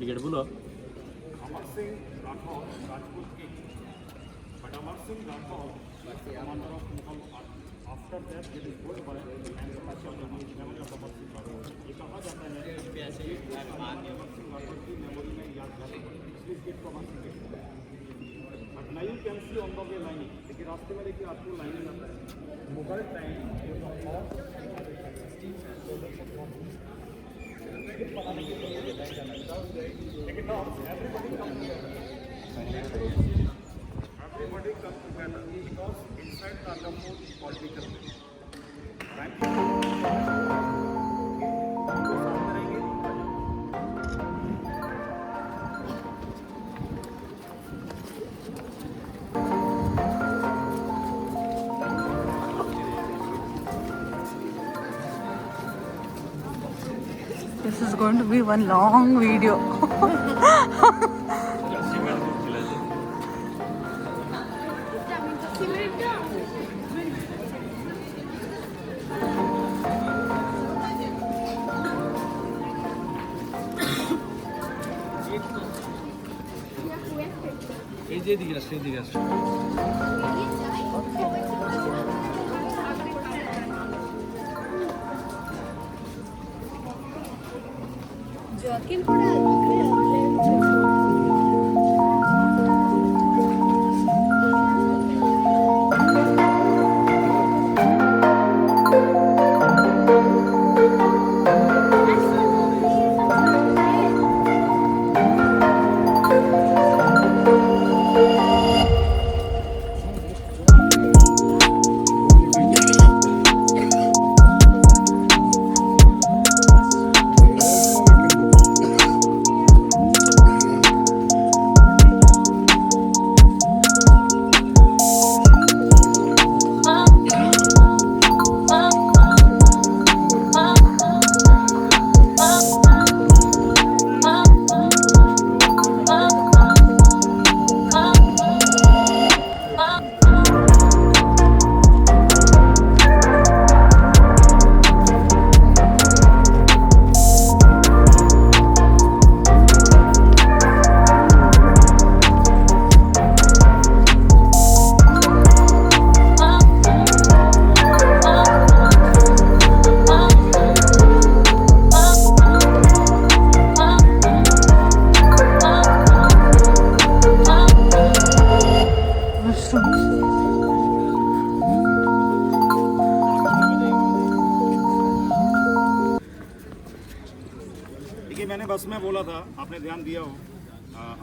Ticket बोलो Amar Singh Rathore Rajput king, but Amar Singh Rathore, commander of Mughal army. After that, it is good by and special memory of Amar Singh Rathore. ये कहा जाता है कि अमर सिंह राठौर की memory में याद करना इसलिए गेट को Amar Singh gate. But now you can see on the way lining, देखिए रास्ते में देखिए आपको लाइनिंग आता है मुगल टाइम लेकिन now everybody comes together. Everybody comes together because inside the Nagapur political thank you. This is going to be one long video. এই যে দিকে আসছে এদিকে আসছে Joaquín por ahí. मैंने बस में बोला था, आपने ध्यान दिया हो,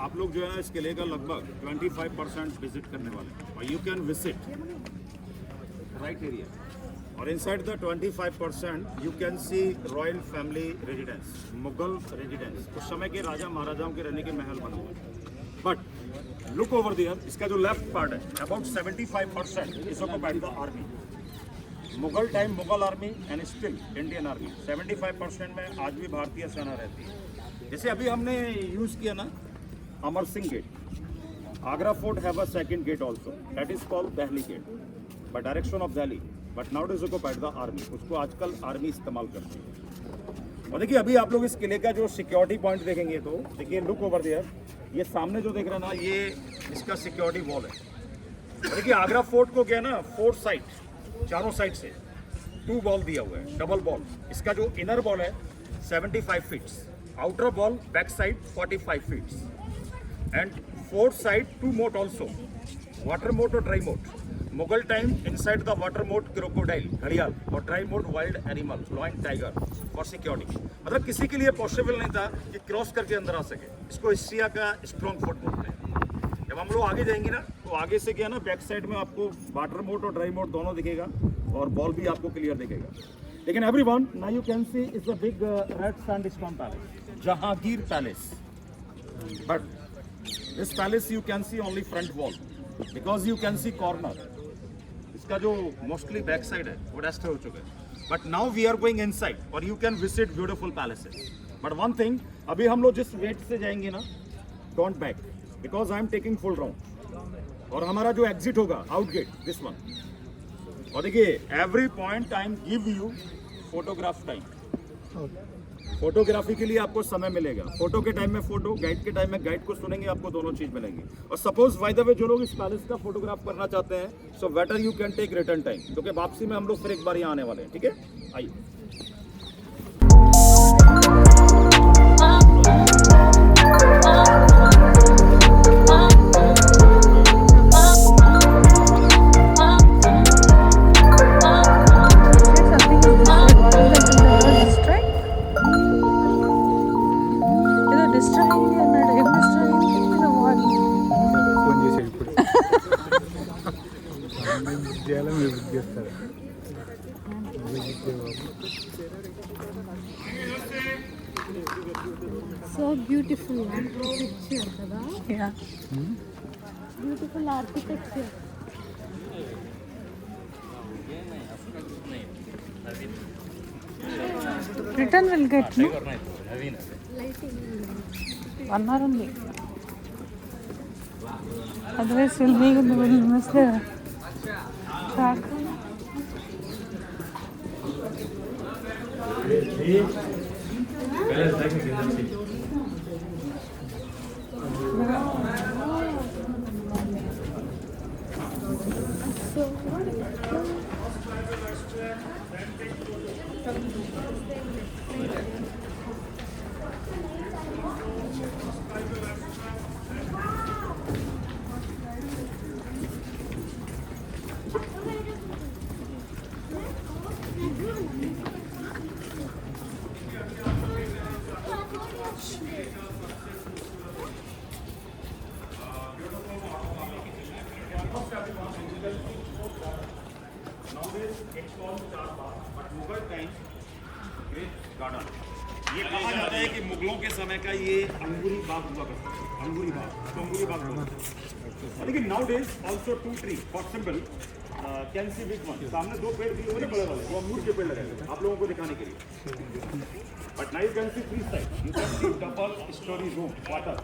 आप लोग जो है ना इस किले का लगभग 25% विजिट करने वाले और you can visit right area और inside the 25% you can see royal family residence, Mughal residence, उस समय के राजा महाराजाओं के रहने के महल बने हुए। बट लुक ओवर देयर, इसका जो लेफ्ट पार्ट है about 75% is occupied the army, Mughal time Mughal army and still Indian army 75% में आज भी भारतीय सेना रहती है। जैसे अभी हमने यूज़ किया ना Amar Singh gate, Agra fort have a second gate also that is called Delhi gate by direction of Delhi, but now it is occupied the army, उसको आजकल आर्मी इस्तेमाल करती है। और देखिए अभी आप लोग इस किले का जो सिक्योरिटी पॉइंट देखेंगे तो देखिए लुक ओवर देयर, ये सामने जो देख रहे हैं ना ये इसका सिक्योरिटी वॉल है। देखिए आगरा फोर्ट को क्या ना 4 साइड, चारों साइड से 2 बॉल दिया हुआ है, डबल बॉल। इसका जो इनर बॉल है 75 feets, outer ball back side 45 feets and 4 side 2 moat also, water moat और dry moat. Mughal time inside the water moat crocodile घड़ियाल और dry moat wild animal lion tiger for security. मतलब किसी के लिए पॉसिबल नहीं था कि क्रॉस करके अंदर आ सके। इसको एशिया का स्ट्रॉन्ग फोर्ट बोलते हैं। जब हम लोग आगे जाएंगे ना तो आगे से क्या ना बैक साइड में आपको वाटर मोट और ड्राई मोट दोनों दिखेगा और बॉल भी आपको क्लियर दिखेगा। लेकिन everyone now you can see is a big red sandstone palace, Jahangir palace, but this palace you can see only front wall because you can see corner. इसका जो मोस्टली बैक साइड है वो डेस्ट हो चुका है, but now we are going inside और you can visit beautiful palaces. But one thing, अभी हम लोग जिस वेट से जाएंगे ना, don't back because I am taking full round और हमारा जो एग्जिट होगा आउट गेट दिस वन। और देखिए every point time give you photograph time, photography के लिए आपको समय मिलेगा, फोटो के टाइम में फोटो, गाइड के टाइम में गाइड को सुनेंगे, आपको दोनों चीज मिलेंगी। और सपोज बाय द वे जो लोग इस पैलेस का फोटोग्राफ करना चाहते हैं, so better you can take return time, क्योंकि वापसी में हम लोग फिर एक बार यहाँ आने वाले हैं, ठीक है। आइए So beautiful architecture, kada? Yeah. Beautiful architecture. Return will get, no? Lighting. 1 hour only. Otherwise we'll miss the track. Mughal time great garden, ये कहा जाता है कि मुगलों के समय का ये अंगूरी बाग हुआ करता था, अंगूरी बाग, तो अंगूरी बाग हुआ करता था। लेकिन now days also 2 tree for simple can see big one, सामने 2 पेड़ दिए हुए बड़े वाले, वो अंगूर के पेड़ लगे हुए आप लोगों को दिखाने के लिए। But now you can see 3 side, you can see double storey room quarter,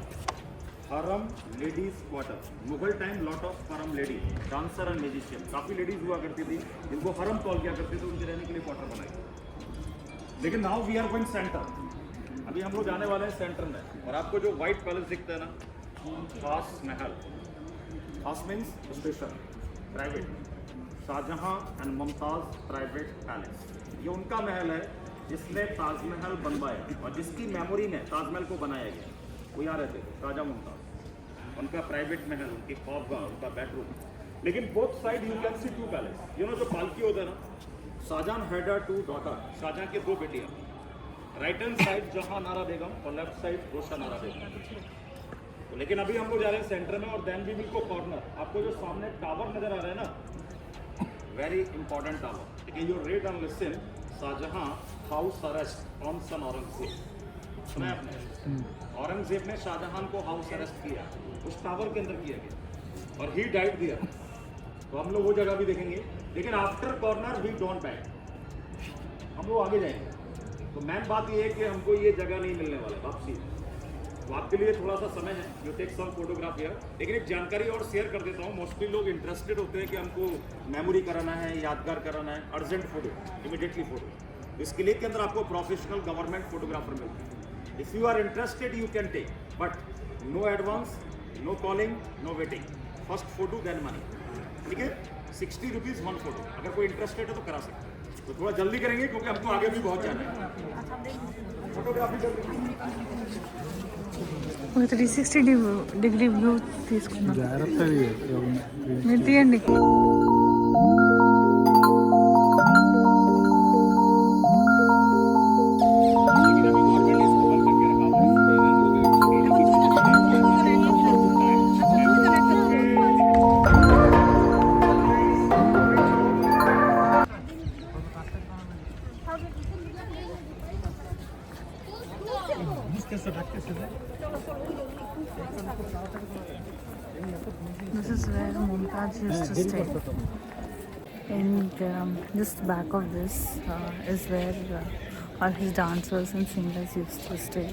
harem ladies quarter. Mughal time lot of harem lady dancer and musician, काफ़ी लेडीज हुआ करती थी जिनको हरम कॉल किया करते थे, उनके रहने के लिए क्वार्टर बनाए। लेकिन now we are going centre, अभी हम लोग जाने वाले हैं सेंटर में। और आपको जो व्हाइट पैलेस दिखता है ना, खास महल, खास means special private, Shahjahan and Mumtaz private palace. ये उनका महल है जिसने ताजमहल बनवाया और जिसकी मेमोरी में ताजमहल को बनाया गया। वो यहाँ रहते थे राजा मुमताज़, उनका प्राइवेट महल, उनकी खौफगाह, उनका बेडरूम। लेकिन both side you can C 2 palace. You know जो पालकी होता है ना, शाहजहां हैड 2 डॉटर, शाहजहां की 2 बेटियां, राइट हैंड साइड जहां नारा बेगम और लेफ्ट साइड रोशा नारा बेगम। तो लेकिन अभी हम लोग जा रहे हैं सेंटर में, और देन भी बिल्कुल कॉर्नर, आपको जो सामने टावर नजर आ रहा है ना, वेरी इंपॉर्टेंट टावर। लेकिन you read and listen, Shahjahan house arrest on son Aurangzeb, सुना है आपने? औरंगजेब ने शाहजहां को हाउस अरेस्ट किया, उस टावर के अंदर किया गया, और ही डाइड दिया। तो हम लोग वो जगह भी देखेंगे, लेकिन after corner we don't back, हम लोग आगे जाएंगे। तो मेन बात ये है कि हमको ये जगह नहीं मिलने वाला वापसी, तो आपके लिए थोड़ा सा समय है, you take some photograph here. लेकिन एक जानकारी और शेयर कर देता हूँ, मोस्टली लोग इंटरेस्टेड होते हैं कि हमको मेमोरी कराना है, यादगार कराना है, अर्जेंट फोटो, इमीडिएटली फोटो। इस क्लिक के अंदर आपको प्रोफेशनल गवर्नमेंट फोटोग्राफर मिलते हैं। If you are interested you can take, but no advance, no calling, no waiting, first photo then money, ठीक है। 60 रुपीज़ 1 फोटो, अगर कोई इंटरेस्टेड है तो करा सकते हैं। तो थोड़ा जल्दी करेंगे क्योंकि हमको आगे भी बहुत जाना है। फोटोग्राफी कर ఒక 360 వ్యూ తీసుకున్నాం. మీరు తీయండి. This is where Mumtaz used to stay. And just back of this is where all his dancers and singers used to stay.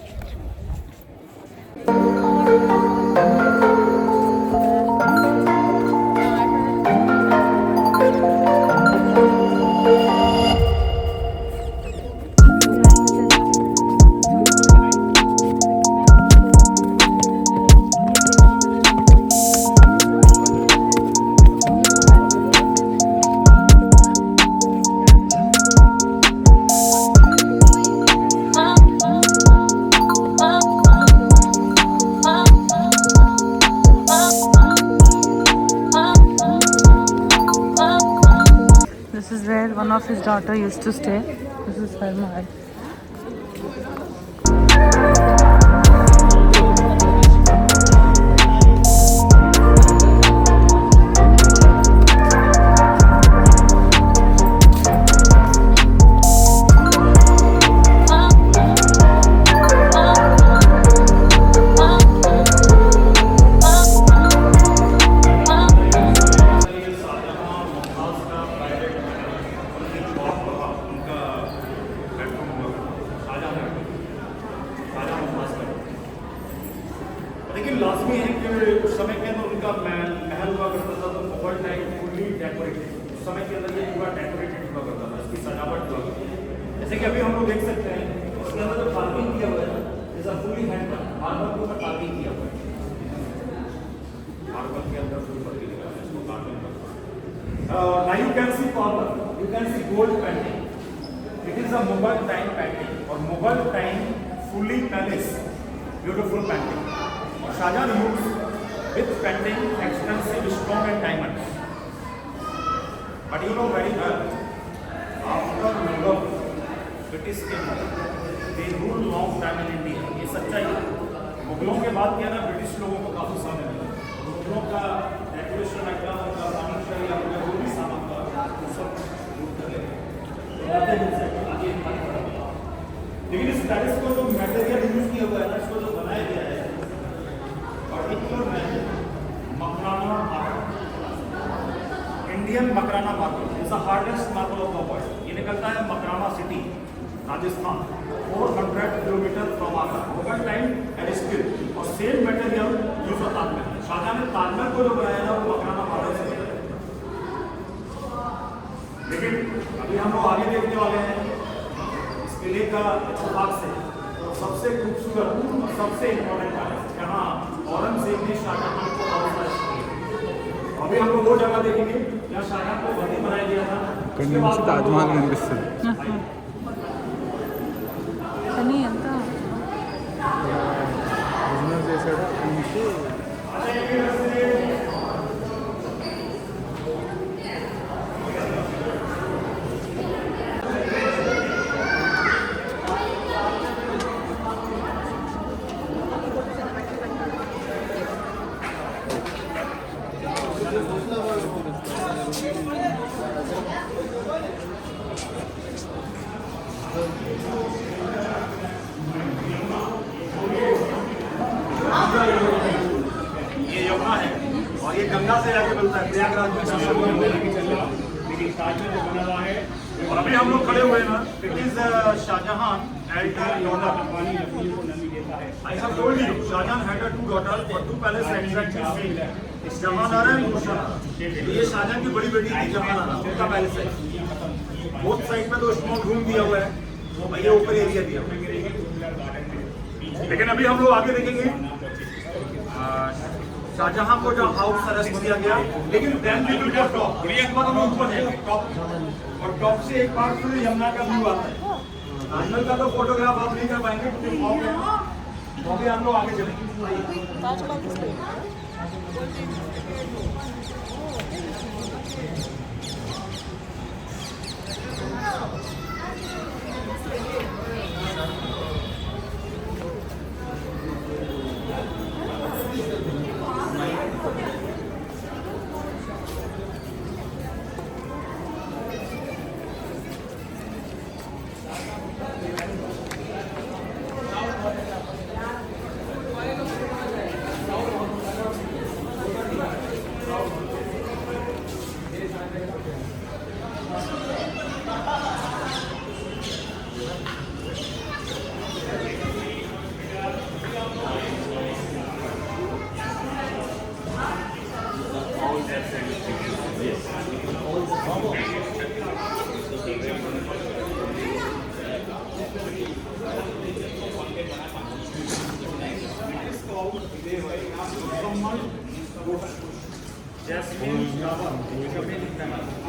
one of his daughter used to stay. This is her mahal. लेकिन लाजमी है कि उस समय के अंदर उनका महल हुआ करता था, तो ओवर टाइम फुल्ली डेकोरेटेड, उस समय के अंदर ये पूरा डेकोरेटेड हुआ करता था, इसकी सजावट हुआ करती है। जैसे कि अभी हम लोग देख सकते हैं इसके अंदर जो कार्विंग किया हुआ है जैसा फुल्ली हैंड मार्बल के ऊपर कार्विंग किया हुआ है, मार्बल के अंदर फुल पत्ती लगा है, इसको कार्विंग करता है। Now you can see corner, you can see gold painting, it is a Mughal time painting और Mughal time fully palace beautiful painting. Shahjahan used with painting expensive stone and diamonds. But you know very well, after Mughal, British king, they ruled long time in India. ये सच्चाई है। मुगलों के बाद क्या ना British लोगों को काफी समय मिला। मुगलों का डेकोरेशन आइटम, उनका फर्नीचर या उनका जो भी सामान था, वो सब दूर कर लेते। लेकिन इस पैलेस को जो मटेरियल यूज किया हुआ है ना, इसको जो बनाया गया है Makrana marble, Indian Makrana marble is the hardest marble of the world. ये निकलता है Makrana city, Rajasthan, 400 kilometre from Agra. Mughal time and still और सेम मटेरियल यूज होता है। शाहजहां ने ताजमहल को जो बनाया था वो मकराना मार्बल से बनाया। लेकिन अभी हम लोग आगे देखने वाले हैं इस किले का इतिहास से सबसे खूबसूरत और सबसे इम्पोर्टेंट है जहाँ औरंगजेब ने शाहजहां को हाउस किया। अभी हम लोग वो जगह देखेंगे जहाँ शाहजहां को बंदी बनाया गया था। ताजमहल कनिपिస్తుంది కానీ ఎంత బిజినెస్ చేశాడు అక్కడి నుంచి ये यमुना है और ये गंगा से जाके मिलता है प्रयागराज में। और अभी हम लोग खड़े हुए हैं ना, it is Shahjahan and daughter. I have told you Shahjahan had two daughter और two palace exactly Jahanara and Gulshana. ये शाहजहां की बड़ी बेटी थी जहानारा, उनका पैलेस है। बोथ साइड में तो स्मॉल रूम दिया हुआ है, ये ऊपर एरिया दिया हुआ है। लेकिन अभी हम लोग आगे देखेंगे शाहजहां को जो हाउस अरेस्ट किया गया, लेकिन then we will go top. एक बार हम ऊपर है टॉप, और टॉप से एक बार फिर यमुना का व्यू आता है। ताजमहल का तो फोटोग्राफ आप नहीं कर पाएंगे क्योंकि तो अभी हम लोग आगे चलेंगे।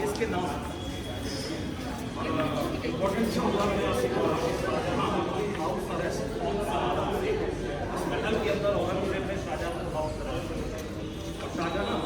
इसके नाम महल के अंदर औरंगजेब ने शाहजहां को हाउस कराया और Shahjahan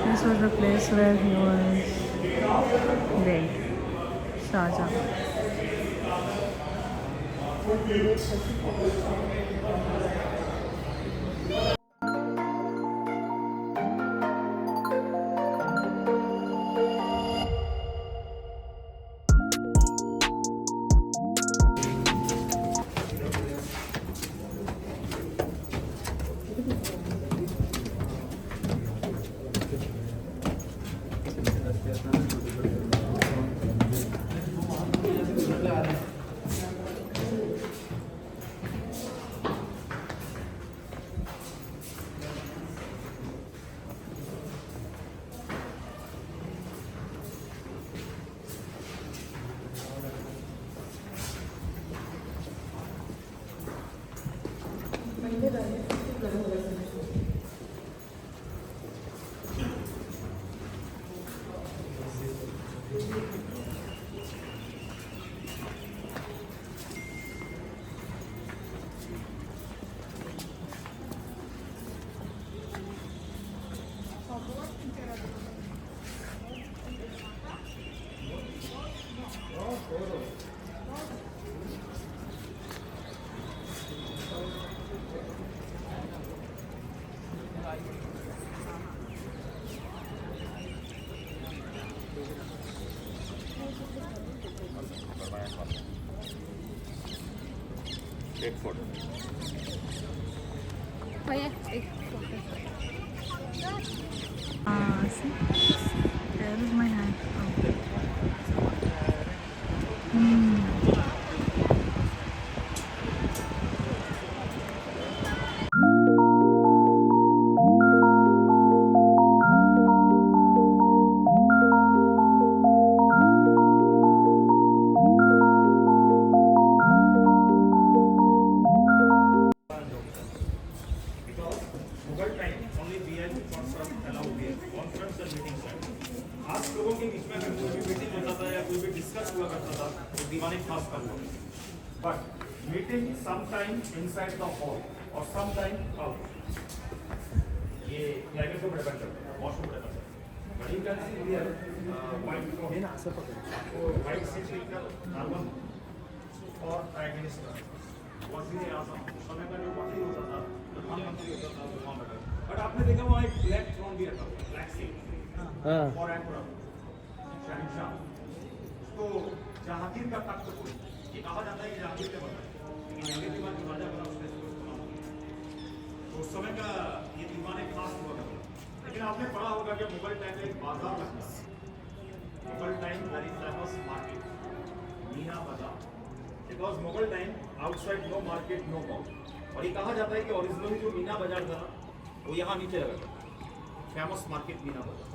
This was the place where he was dead, Shah Jahan. Take photo. भैया एक photo See, there is my hand. Mughal time only VIP conference allowed here. Conference and meeting side. खास लोगों के बीच में अगर कोई भी मीटिंग होता था या कोई भी डिस्कस हुआ करता था तो दीवाने खास कर लो. But meeting sometime inside the hall or sometime out. ये क्लाइमेट को डिपेंड करता है, मौसम पे डिपेंड करता है. But you can see here white seat लिखकर नॉर्मल और प्राइम मिनिस्टर वजीर आजम समय का जो वजीर होता था प्रधानमंत्री होता था वो वहाँ बैठा. बट आपने देखा वहाँ एक ब्लैक थ्रोन भी रखा हुआ, ब्लैक सीट और एम्परर शहंशाह. तो जहांगीर का तख्त कोई ये कहा जाता है कि जहांगीर ने बनाया, लेकिन आगे के बाद जो राजा बना उसने इसको इस्तेमाल किया. तो उस समय का ये दीवान एक खास हुआ करता. लेकिन आपने पढ़ा होगा कि मुगल टाइम में एक बाजार लगता है. Mughal time very famous market Meena Bazaar. Because Mughal time outside no market no mall. और ये कहा जाता है कि ओरिजिनली जो मीना बाजार था वो यहाँ नीचे लगा था. फेमस मार्केट मीना बाजार.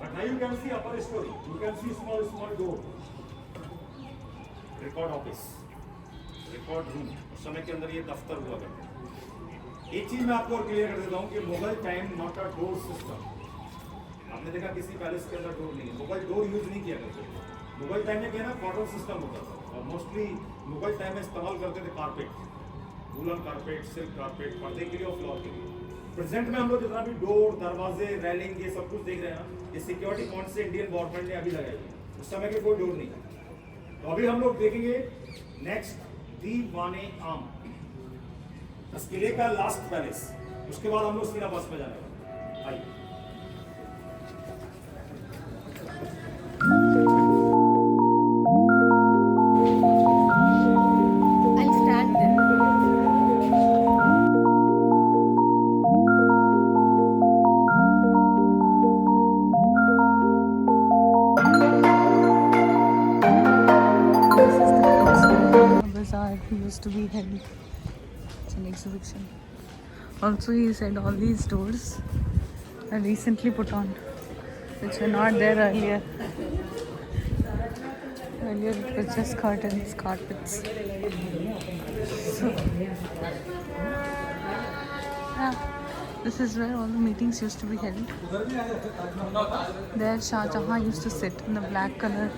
But now you can C upper story, you can see small small door, record office, record room. उस समय के अंदर ये दफ्तर हुआ करता. एक चीज मैं आपको और क्लियर कर देता हूँ कि Mughal time not a door system. आपने देखा किसी पैलेस के अंदर डोर नहीं है. मुगल डोर यूज नहीं किया करते. मुगल टाइम में क्या ना कॉर्डर सिस्टम होता था. और मोस्टली मुगल टाइम में इस्तेमाल करते थे carpet, woollen carpet, silk carpet, पर्दे के लिए और फ्लोर के लिए. प्रेजेंट में हम लोग जितना भी डोर, दरवाजे, रेलिंग ये सब कुछ देख रहे हैं ना, ये सिक्योरिटी पॉइंट से इंडियन गवर्नमेंट ने अभी लगाई है। उस समय के कोई डोर नहीं। तो अभी हम लोग देखेंगे नेक्स्ट दीवाने आम, इस किले का लास्ट पैलेस। उसके बाद हम लोग सीधा बस में जाने वाले। आइए। I'll stand there. This is the place where bazaar used to be held. It's an exhibition. Also, he said all these doors are recently put on, which were not there earlier. Earlier it was just curtains, carpets. So, yeah, this is where all the meetings used to be held. There Shah Jahan used to sit in the black color.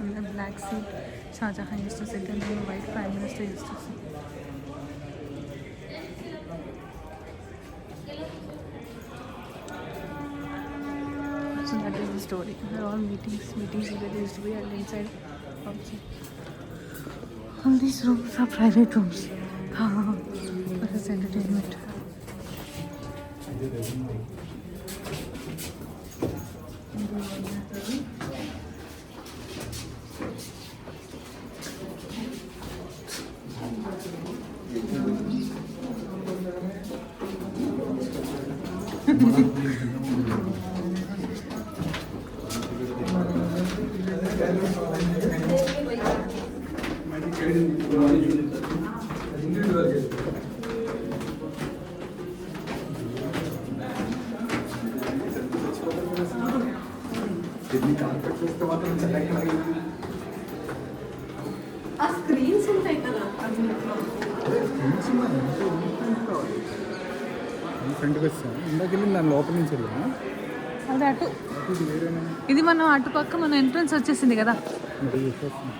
On the black seat, Shah Jahan used to sit, and then the white Prime Minister used to sit. So that is the story. They're all meetings that used to be held inside also. All these rooms are private rooms for his entertainment. ఆ screens ఉంటాయి కదా ఫ్రంట్కి వచ్చాను ఇందాక వెళ్ళి దాని లోపల నుంచి వెళ్ళాను అది అటు ఇది వేరేనా ఇది మనం అటుపక్క మన ఎంట్రన్స్ వచ్చేసింది కదా. మరి వచ్చేస్తుంది.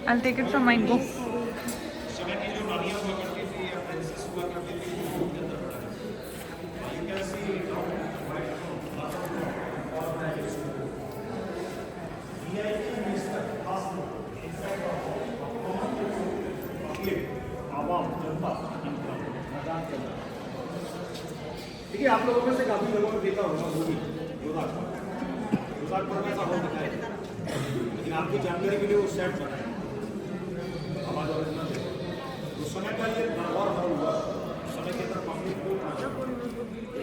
I'll take it from mine. Go. ठीक है, आप लोगों में से काफी लोगों ने देखा होगा मूवी योद्धा पर ऐसा हो दिखाई, लेकिन आपकी जानकारी के लिए वो सेट बना है। आवाज और उस समय का ये दरबार हॉल हुआ, उस समय के अंदर पब्लिक को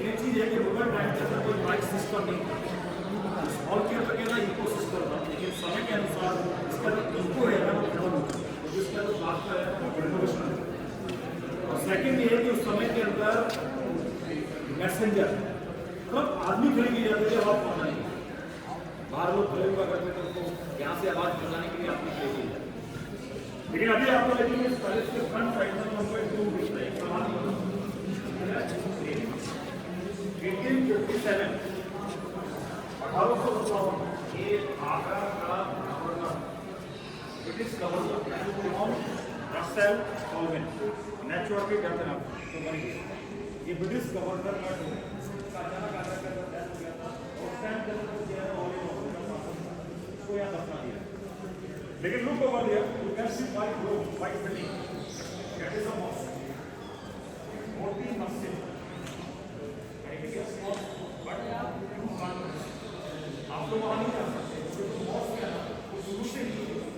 ये चीज है कि मुगल टाइम के अंदर कोई माइक सिस्टम नहीं था, इस हॉल के अंदर के ना इको सिस्टम था, लेकिन समय के अनुसार इसका जो इको है ना वो खत्म हो गया, तो इसका जो बात का है रेवोल्यूशन है। और सेकंड ये है कि उस समय के अंदर मैसेंजर कब आदमी खड़े किए जाते थे आवाज पहुंचाने के लिए, बाहर लोग खड़े हुआ करते थे, उनको यहाँ से आवाज पहुंचाने के लिए आपने खड़े किए जाते। लेकिन अभी आपको देखेंगे इस पैलेस के फ्रंट साइड में हमको एक रूम दिख रहा है, 1857 ये आगरा का governor British governor Russell Colvin natural के कहते हैं, ये ब्रिटिश गवर्नर का अचानक आगरा का डेथ हो गया था और टाइम जब उसको यहाँ दफना दिया। लेकिन look over here you can C white room, white building, that is a mosque, Moti Masjid. आप लोग वहाँ नहीं जा सकते, क्योंकि मॉस्क है ना वो शुरू से ही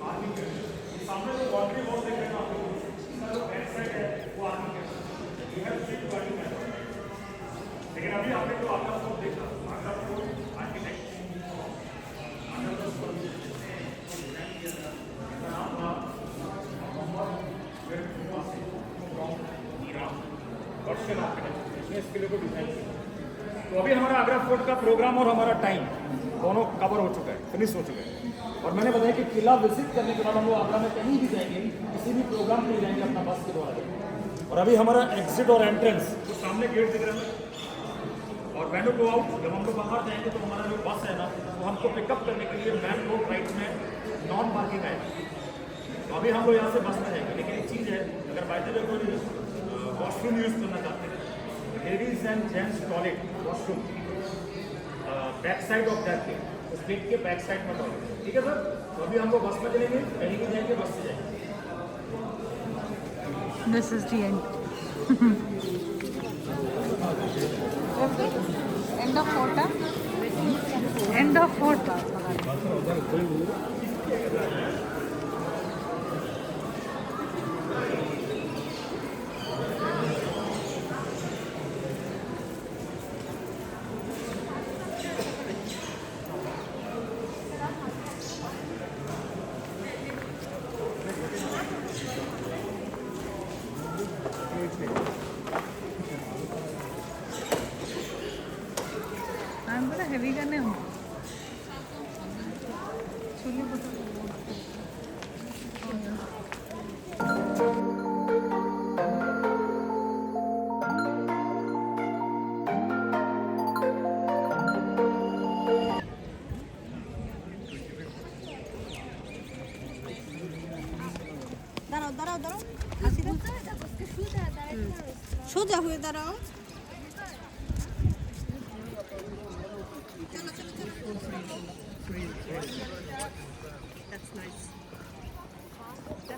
आर्मी के सामने जो बाउंड्री वॉल देख रहे हैं आप लोग, इसका जो बैक साइड है वो आर्मी के, यू हैव स्ट्रिक्ट गार्डिंग है। लेकिन अभी आपने जो आगरा फोर्ट देखा, Agra fort architect Persian architect इसने इस किले को डिजाइन किया। तो अभी हमारा आगरा फोर्ट का प्रोग्राम और हमारा टाइम दोनों कवर हो चुका है, फिनिश हो चुका है। और मैंने बताया कि किला विजिट करने के बाद हम लोग आगरा में कहीं भी जाएंगे, किसी भी प्रोग्राम के लिए जाएंगे अपना बस के द्वारा। और अभी हमारा एग्जिट और एंट्रेंस तो सामने गेट दिख रहा है। और वैन गो आउट, जब हम लोग बाहर जाएंगे तो हमारा जो बस है ना, वो हमको पिकअप करने के लिए मैन रोड राइट में नॉन पार्किंग आएगा। तो अभी हम लोग यहाँ से बस में जाएंगे। लेकिन एक चीज़ है, अगर बाय द वे कोई वॉशरूम यूज़ करना चाहते हैं, ladies and gents toilet washroom back side of that get, उस गेट के बैक साइड में टॉयलेट, ठीक है सर। तो अभी हम लोग बस में चलेंगे, कहीं भी जाएंगे बस से जाएंगे। This is the end. Okay. End of photo. End of photo. I'm gonna heavy करने हूँ। चलिए দাঁড়াও দাঁড়াও দাঁড়াও হাসি দাও সোজা হয়ে দাঁড়াও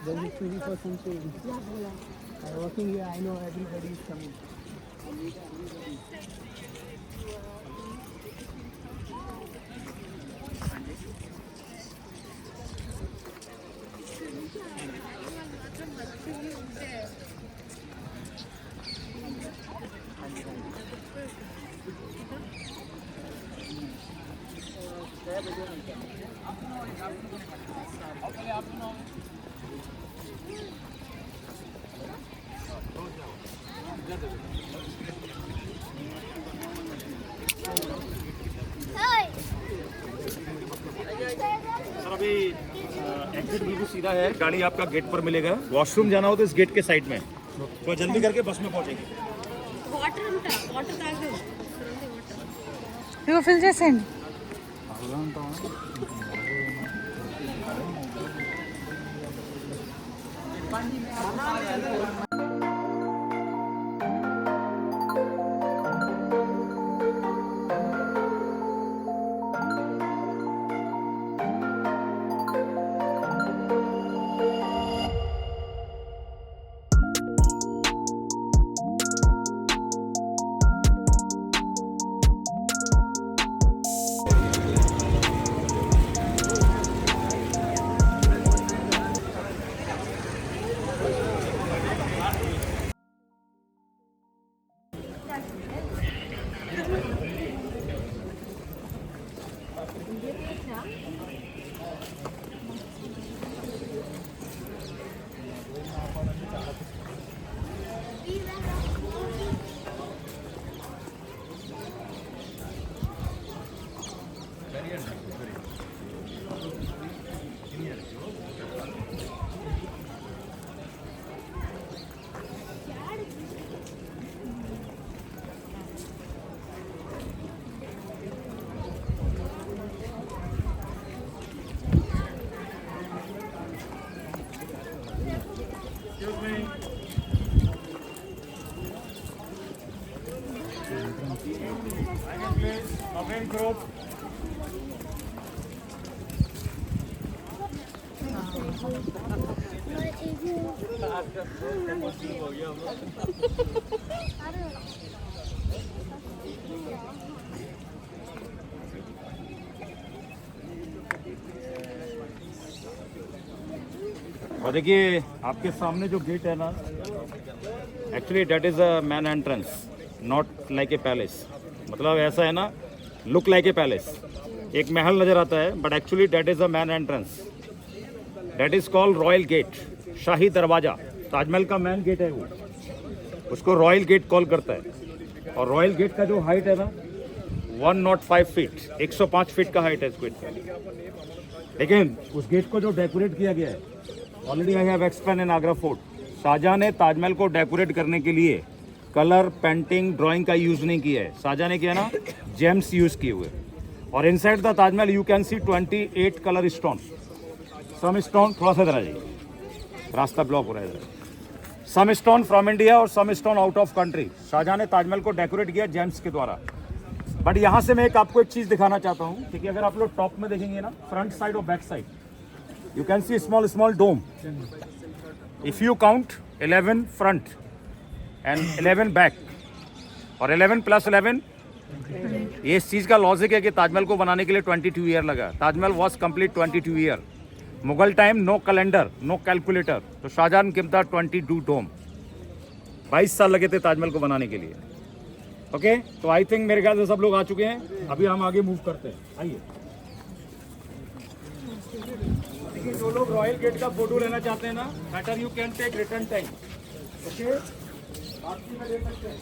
Then it's really for something. Working here, I know everybody is coming. Sir अभी एग्जिट बिल्कुल सीधा है, गाड़ी आपका गेट पर मिलेगा। वॉशरूम जाना हो तो इस गेट के साइड में, तो जल्दी करके बस में पहुंचेंगे। देखो फिल చేసేయండి और देखिए आपके सामने जो गेट है ना, actually that is a main entrance, not like a palace. मतलब ऐसा है ना, लुक लाइक ए पैलेस, एक महल नज़र आता है, but actually that is a main entrance. That is called royal gate, शाही दरवाज़ा। ताजमहल का मैन गेट है वो, उसको रॉयल गेट कॉल करता है। और रॉयल गेट का जो हाइट है ना, 105 फीट, 105 फीट का हाइट है इस गेट का। लेकिन उस गेट को जो डेकोरेट किया गया है, already I have explain in Agra fort, Shahjahan ने ताजमहल को डेकोरेट करने के लिए कलर, पेंटिंग, ड्राइंग का यूज नहीं किया है। शाहजहां ने किया ना, जेम्स यूज किए हुए। और inside the Taj Mahal you can see 28 colour stone. Some stone, थोड़ा सा इधर आ जाइए, रास्ता ब्लॉक हो रहा है इधर। सम स्टोन फ्रॉम इंडिया और some stone out of country. Shahjahan ने ताजमहल को डेकोरेट किया जेम्स के द्वारा। बट यहाँ से मैं एक आपको एक चीज़ दिखाना चाहता हूँ, क्योंकि अगर आप लोग टॉप में देखेंगे ना, फ्रंट साइड और back side, you can see small dome. If you count 11 front and 11 back और 11 + 11, ये इस चीज़ का लॉजिक है कि ताजमहल को बनाने के लिए 22 ईयर लगा। Taj Mahal was complete 22 year. Mughal time, no calendar, no calculator, तो शाहजहां गिव द 22 डोम। 22 साल लगे थे ताजमहल को बनाने के लिए। ओके, तो आई थिंक मेरे ख्याल से सब लोग आ चुके हैं। अभी हम आगे मूव करते हैं, आइए। देखिए, जो लोग रॉयल गेट का फोटो लेना चाहते हैं ना, better you can take return time. Okay, बाकी में ले सकते हैं।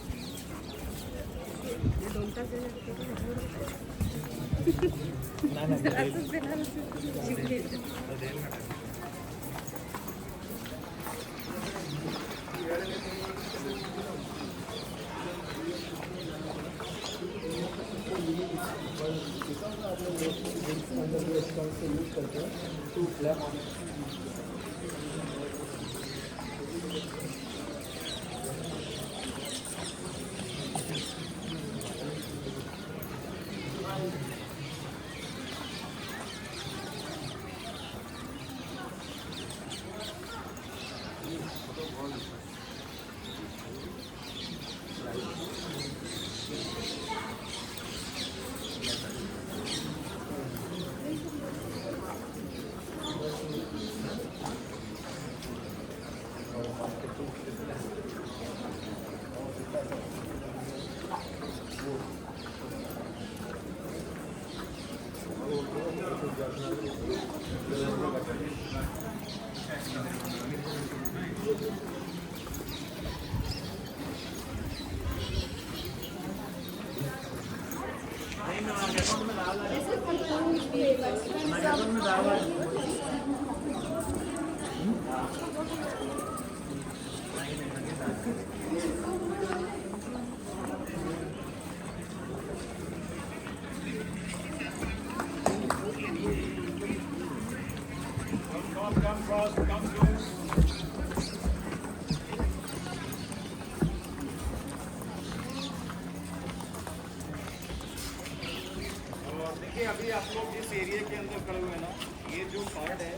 देखिए, अभी आप लोग जिस एरिया के अंदर खड़े हुए हैं ना, ये जो पार्ट है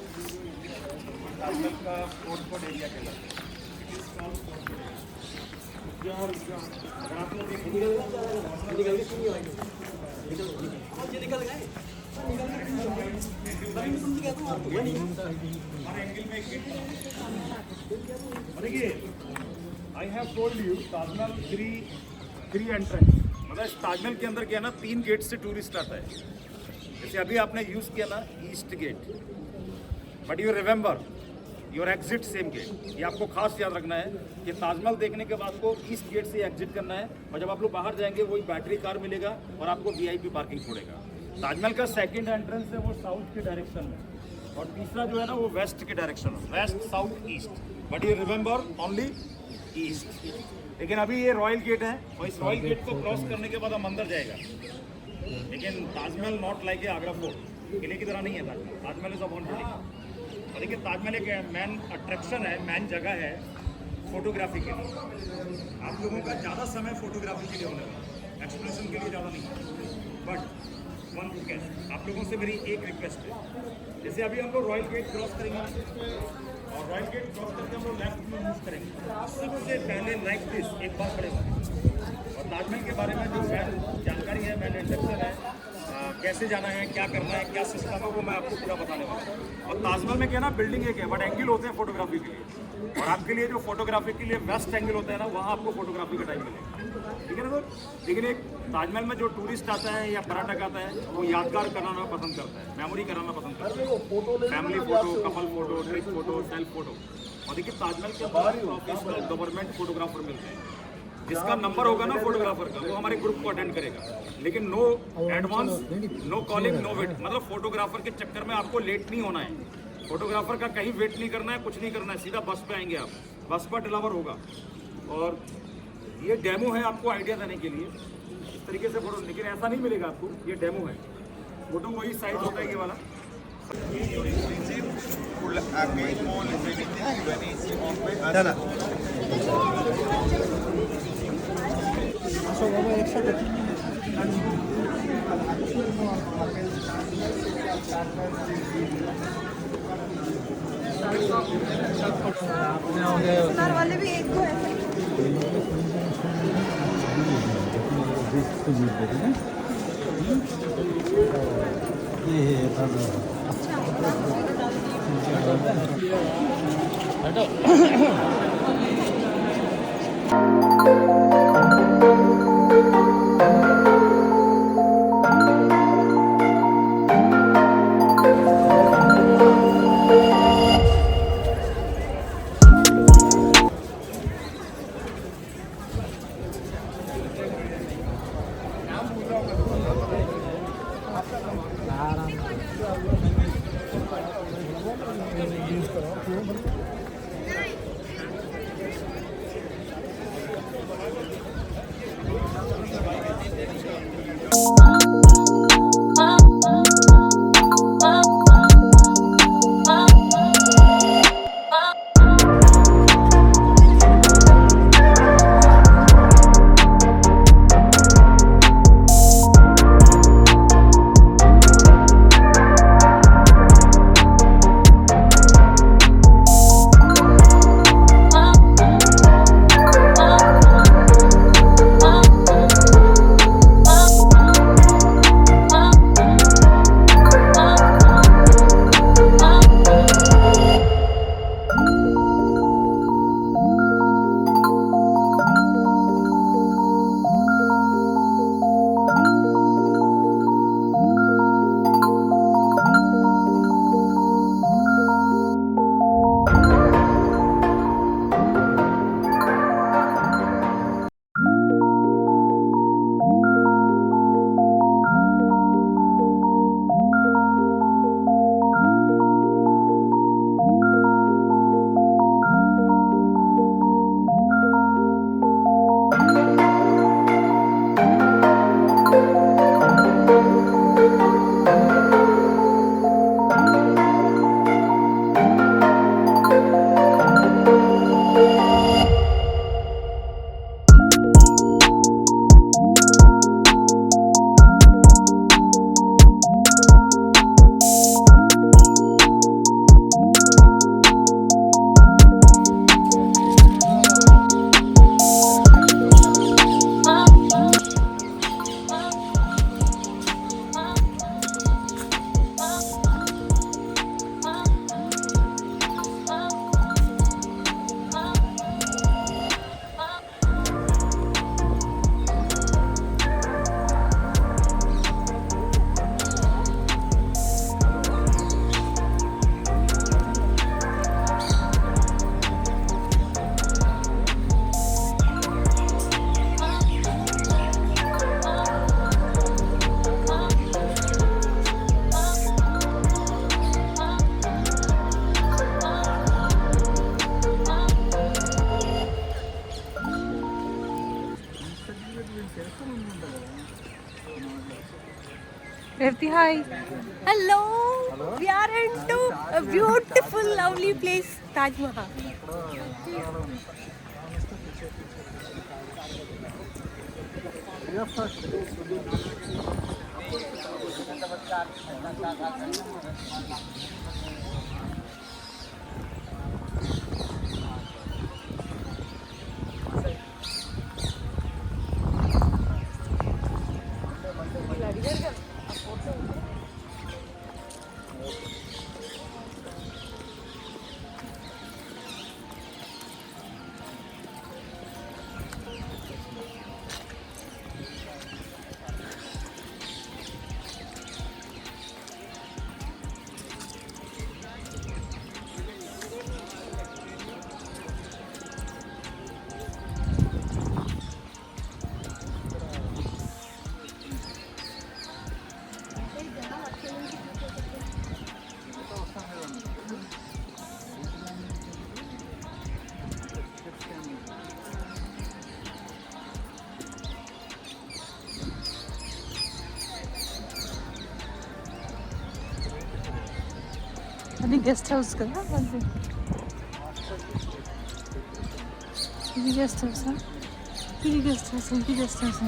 ताजमहल का कोट एरिया के अंदर। अगर आप लोग देखिए, आई have told you Taj Mahal 3 entrance, मतलब इस ताजमहल के अंदर क्या है ना, 3 गेट से टूरिस्ट आता है। जैसे अभी आपने यूज़ किया ना east gate, but you remember your exit same gate. ये आपको खास याद रखना है कि ताजमहल देखने के बाद को ईस्ट गेट से एग्जिट करना है, और जब आप लोग बाहर जाएंगे वही बैटरी कार मिलेगा और आपको VIP पार्किंग छोड़ेगा। ताजमहल का सेकंड एंट्रेंस है वो साउथ के डायरेक्शन में, और तीसरा जो है ना वो वेस्ट के डायरेक्शन में, west south east, but you remember only east. लेकिन अभी ये रॉयल गेट है, और इस रॉयल गेट को क्रॉस करने के बाद हम अंदर जाएगा। लेकिन Taj Mahal not like a Agra fort, किले की तरह नहीं है Taj Mahal. Taj Mahal is a building. और देखिए, ताजमहल एक मेन अट्रैक्शन है, मेन जगह है फोटोग्राफी के लिए। आप लोगों का ज़्यादा समय फोटोग्राफी के लिए होने वाला, एक्सप्रेशन के लिए ज़्यादा नहीं। बट वन रिक्वेस्ट, आप लोगों से मेरी एक रिक्वेस्ट है, जैसे अभी हम लोग रॉयल गेट क्रॉस करेंगे और रॉयल गेट क्रॉस करके हम लोग लेफ्ट में मूव करेंगे, सबसे पहले लाइक दिस एक बार पड़ेगा। और ताजमहल के बारे में जो जानकारी है, मैंने इंस्ट्रक्शन है, कैसे जाना है, क्या करना है, क्या सिस्टम है, वो मैं आपको पूरा बताने वाला हूँ। और ताजमहल में क्या ना, बिल्डिंग एक है, बट एंगल होते हैं फोटोग्राफी के लिए। और आपके लिए जो फोटोग्राफी के लिए बेस्ट एंगल होता है ना, वहाँ आपको फोटोग्राफी का टाइम मिलेगा, ठीक है ना सर। लेकिन एक ताजमहल में जो टूरिस्ट आता है या पर्यटक आता है, वो यादगार कराना पसंद करता है, मेमोरी कराना पसंद करता है, family photo, couple photo, trip photo, self photo. और देखिए, ताजमहल के बाहर प्रोफेशनल गवर्नमेंट फोटोग्राफर मिलते हैं, जिसका नंबर होगा ना फोटोग्राफर का, वो हमारे ग्रुप को अटेंड करेगा। लेकिन no advance, no calling, no wait. मतलब फोटोग्राफर के चक्कर में आपको लेट नहीं होना है। फोटोग्राफर का कहीं वेट नहीं करना है, कुछ नहीं करना है, सीधा बस पे आएंगे आप, बस पर डिलीवर होगा। और ये डेमो है आपको आइडिया देने के लिए, इस तरीके से फोटो, लेकिन ऐसा नहीं मिलेगा आपको, ये डेमो है। फोटो वही साइज होता है ये वाला। स्टार वाले भी एक दो ऐसे Revati, hi. Hello. We are into a beautiful, lovely place, Taj Mahal. అది గెస్ట్ హౌస్ కదా అది. ఇది గెస్ట్ హౌసా? ఇది గెస్ట్ హౌస్, ఇది guest house.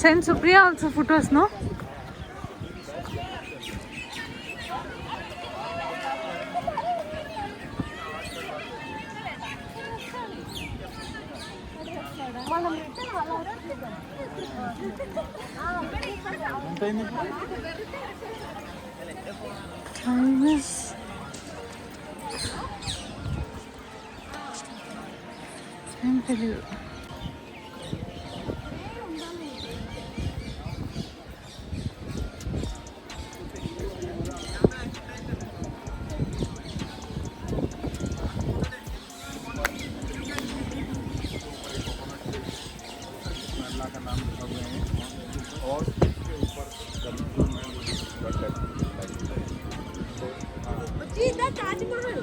Send Supriya also photos, no? Time is time తెలియదు. Taj Mahal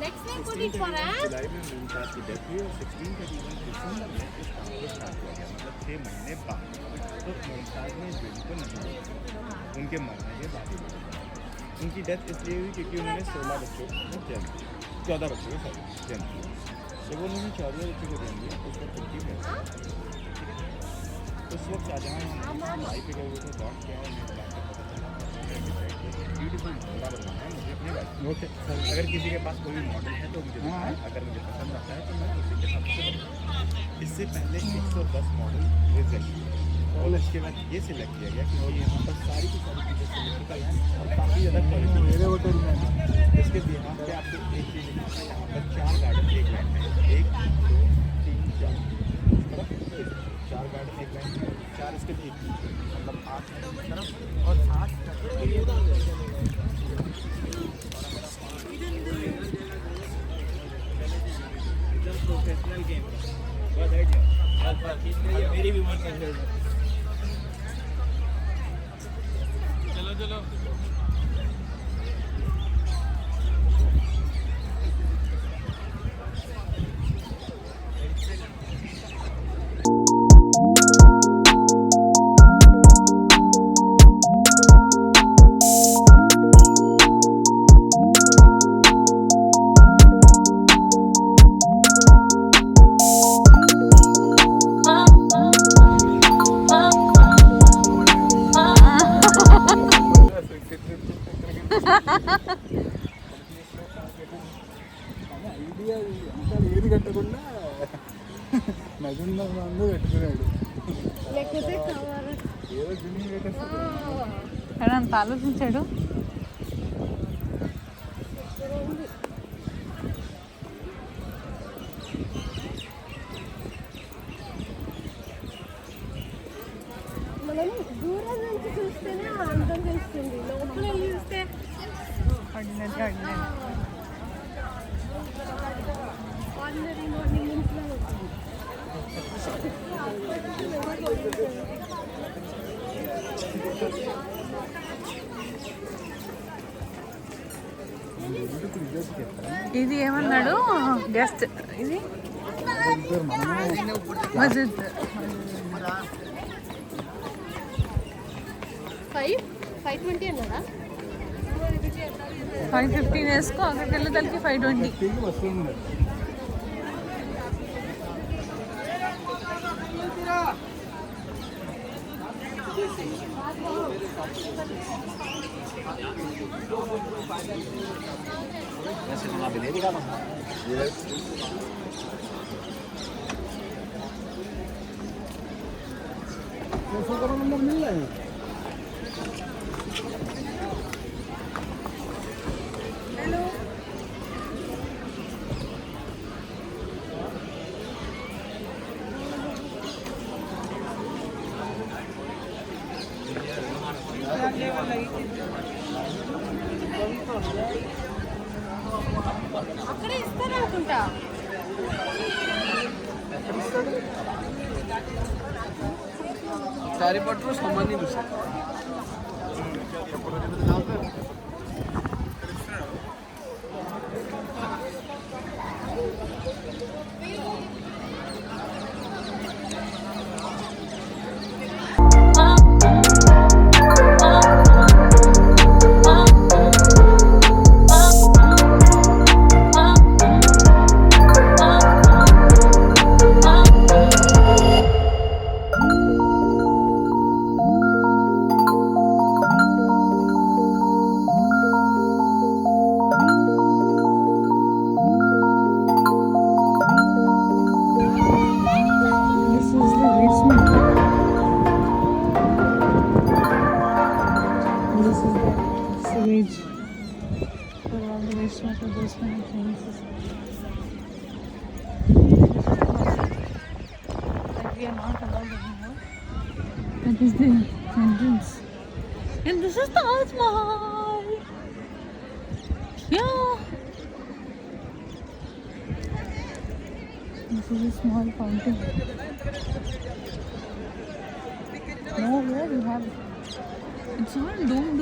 next time put it for us. जुलाई में मुमताज की death हुई और 1631 दिसंबर में इस काम को स्टार्ट हुआ गया, मतलब 6 महीने बाद। तो मुमताज ने इस बेबी को नहीं दिया, उनके मरने के बाद ही दिया। उनकी डेथ इसलिए हुई क्योंकि उन्होंने 16 बच्चों को जन्म दिया, 14 बच्चों को जन्म दिया। जब उन्होंने 14 बच्चों को जन्म दिया उस वक्त उनकी डेथ हुई। उस वक्त शाहजहाँ भाई पे गए हुए थे, लौट के आए, ब्यूटीफुल मॉडल बनवाना है मुझे अपनी बात। अगर किसी के पास कोई भी मॉडल है तो मुझे बताएं, अगर मुझे पसंद आता है तो मैं उसी के साथ से बनवाऊँ। इससे पहले 110 मॉडल रिजेक्ट हुए और उसके बाद ये सिलेक्ट किया गया कि यहाँ पर सारी की सारी चीज़ें सिलेक्ट है और काफ़ी ज़्यादा क्वालिटी मेरे होटल में। इसके यहाँ पे आपको एक चीज़ दिखाता है, यहाँ पर 4 गार्डन एक लाइन में, 1 2 3 4 4 गार्डन एक लाइन में, 4 इसके ठीक मतलब 8 तरफ और 8 प्रोफेशनल गेम मेरी भी मन कर चलो चलो ఏది కట్టకుండా నడున్న మందు పెట్టుకున్నాడు, లేకపోతే కవర్ ఏదో జిమ్మి పెట్టేస్తాడు. కానీ అంత ఆలోచించాడు. మనం దూరం నుంచి చూస్తేనే అందం తెలుస్తుంది, లోపల వెళ్ళి చూస్తే ఆర్డినరీ ఆర్డినరీ. ఆర్డినరీ మార్నింగ్ ఇంట్లో ఇది ఏమన్నాడు గెస్ట్, ఇది మజిద్ 520 అన్నాడా? 515 వేసుకో, అక్కడికి వెళ్ళి తలకి 520. వస్తుంది. वैसे तुम अभी दे दिखा दो। नंबर मिल रहा है। हेलो ଚାରିପଟରୁ ସମାନ ଦୁଷେ That is the entrance. And this is the Taj Mahal. Yeah. This is a small fountain. No, here we have. It's all dome.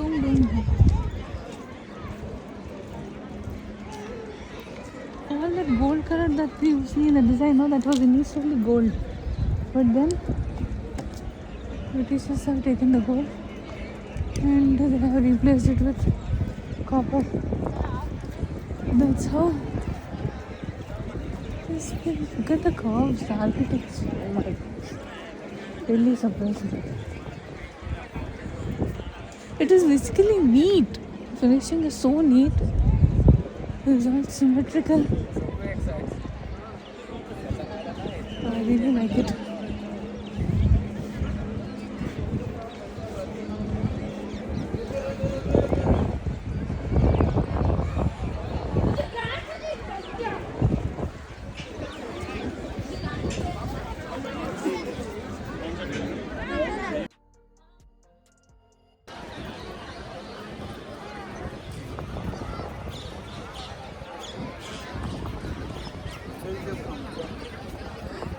All that gold color that you see in the design, no, that was initially gold. But then Britishers have taken the gold and they have replaced it with copper. That's how this place. Look at the curves, the architecture. Oh my gosh. Really surprising. It is basically neat. Finishing is so neat. It's all symmetrical. I really like it.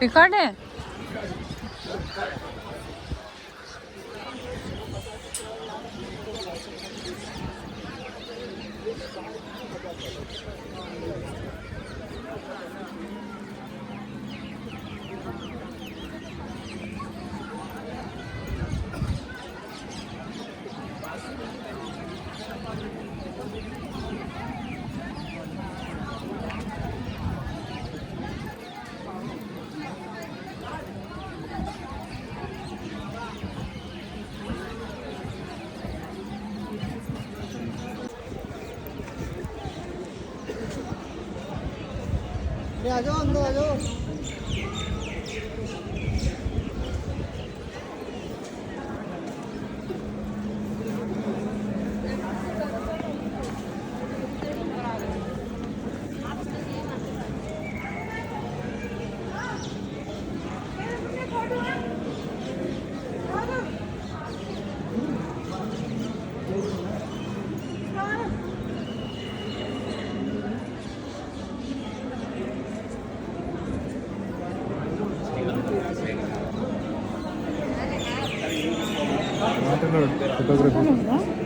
Record है आ जाओ अंदर आ जाओ photography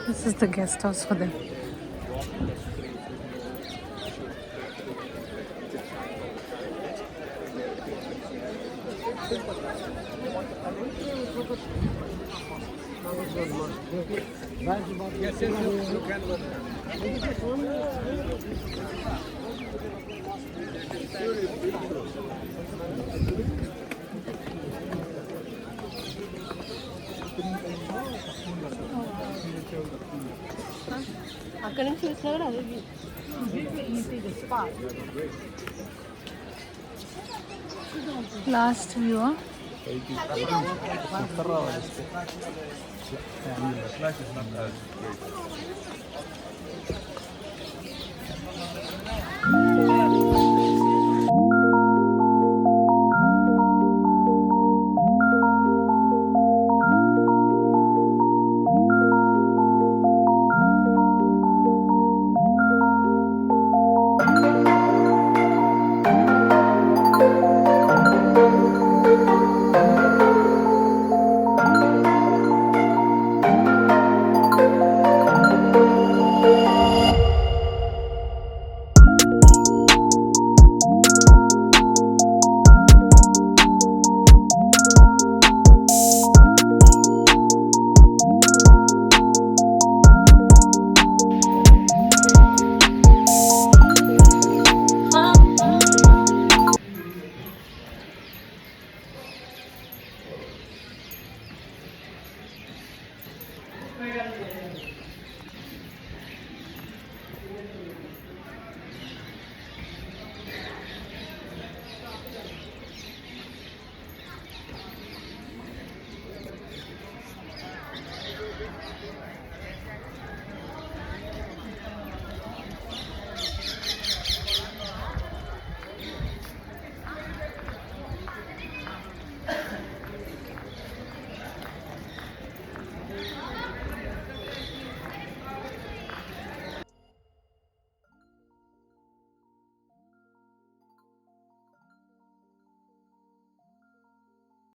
This is the guest house for them. అక్కడ నుంచి చూసినా కూడా అదే view. Last view. Huh?